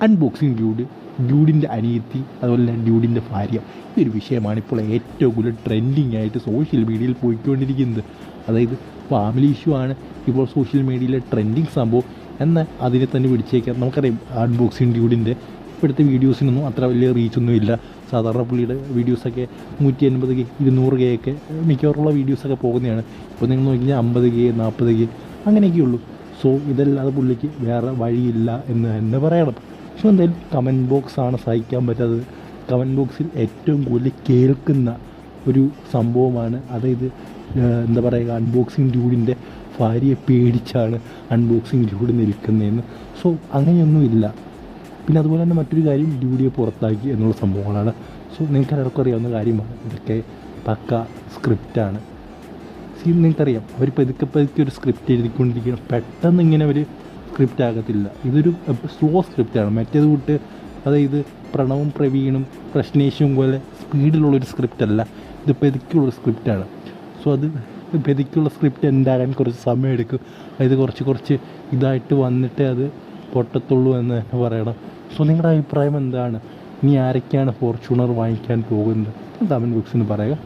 Unboxing ഡ്യൂഡിൻ്റെ അനിയത്തി, അതുപോലെ തന്നെ ഡ്യൂഡിൻ്റെ ഭാര്യ. ഈ ഒരു വിഷയമാണ് ഇപ്പോൾ ഏറ്റവും കൂടുതൽ ട്രെൻഡിങ് ആയിട്ട് സോഷ്യൽ മീഡിയയിൽ പോയിക്കൊണ്ടിരിക്കുന്നത്. അതായത് ഫാമിലി ഇഷ്യൂ ആണ് ഇപ്പോൾ സോഷ്യൽ മീഡിയയിലെ ട്രെൻഡിങ് സംഭവം എന്നാൽ അതിനെ തന്നെ പിടിച്ചേക്കാം. നമുക്കറിയാം അൺബോക്സിങ് ഡ്യൂഡിൻ്റെ ഇപ്പോഴത്തെ വീഡിയോസിനൊന്നും അത്ര വലിയ റീച്ചൊന്നും ഇല്ല. സാധാരണ പുള്ളിയുടെ വീഡിയോസൊക്കെ 150K 200K ഒക്കെ മിക്കവാറുള്ള വീഡിയോസൊക്കെ പോകുന്നതാണ്. ഇപ്പോൾ നിങ്ങൾ നോക്കിക്കഴിഞ്ഞാൽ 50K 40K അങ്ങനെയൊക്കെയുള്ളൂ. സോ ഇതല്ലാതെ പുള്ളിക്ക് വേറെ വഴിയില്ല എന്ന് തന്നെ പറയണം. പക്ഷെ എന്തായാലും കമൻറ്റ് ബോക്സാണ് സഹിക്കാൻ പറ്റാത്തത്. കമൻറ്റ് ബോക്സിൽ ഏറ്റവും കൂടുതൽ കേൾക്കുന്ന ഒരു സംഭവമാണ്. അതായത് എന്താ പറയുക, അൺബോക്സിങ് ഡ്യൂഡിൻ്റെ ഭാര്യയെ പേടിച്ചാണ് അൺബോക്സിങ് ഡ്യൂഡ് നിൽക്കുന്നതെന്ന്. സോ അങ്ങനെയൊന്നുമില്ല. പിന്നെ അതുപോലെ തന്നെ മറ്റൊരു കാര്യം, ഡ്യൂഡിയെ പുറത്താക്കി എന്നുള്ള സംഭവങ്ങളാണ്. സോ നിങ്ങൾക്ക് എല്ലാവർക്കും അറിയാവുന്ന കാര്യമാണ്. ഇതൊക്കെ പക്ക സ്ക്രിപ്റ്റാണ്. നിങ്ങൾക്കറിയാം അവർ പതുക്കെ ഒരു സ്ക്രിപ്റ്റ് എഴുതിക്കൊണ്ടിരിക്കുകയാണ്. പെട്ടെന്ന് ഇങ്ങനെ ഒരു സ്ക്രിപ്റ്റ് ആകത്തില്ല. ഇതൊരു സ്ലോ സ്ക്രിപ്റ്റാണ്. മറ്റേത് കൂട്ട് അതായത് പ്രണവും പ്രവീണും പ്രശ്നേഷും പോലെ സ്പീഡിലുള്ളൊരു സ്ക്രിപ്റ്റല്ല. ഇത് പതുക്കെയുള്ളൊരു സ്ക്രിപ്റ്റാണ്. സോ അത് പതുക്കെയുള്ള സ്ക്രിപ്റ്റ് എന്താകാൻ കുറച്ച് സമയമെടുക്കും. അതായത് കുറച്ച് ഇതായിട്ട് വന്നിട്ടേ അത് പൊട്ടത്തുള്ളൂ എന്ന് തന്നെ പറയണം. സോ നിങ്ങളുടെ അഭിപ്രായം എന്താണ്? ഇനി ആരൊക്കെയാണ് ഫോർച്യൂണർ വാങ്ങിക്കാൻ പോകുന്നത്? കമൻറ്റ് ബോക്സിൽ പറയുക.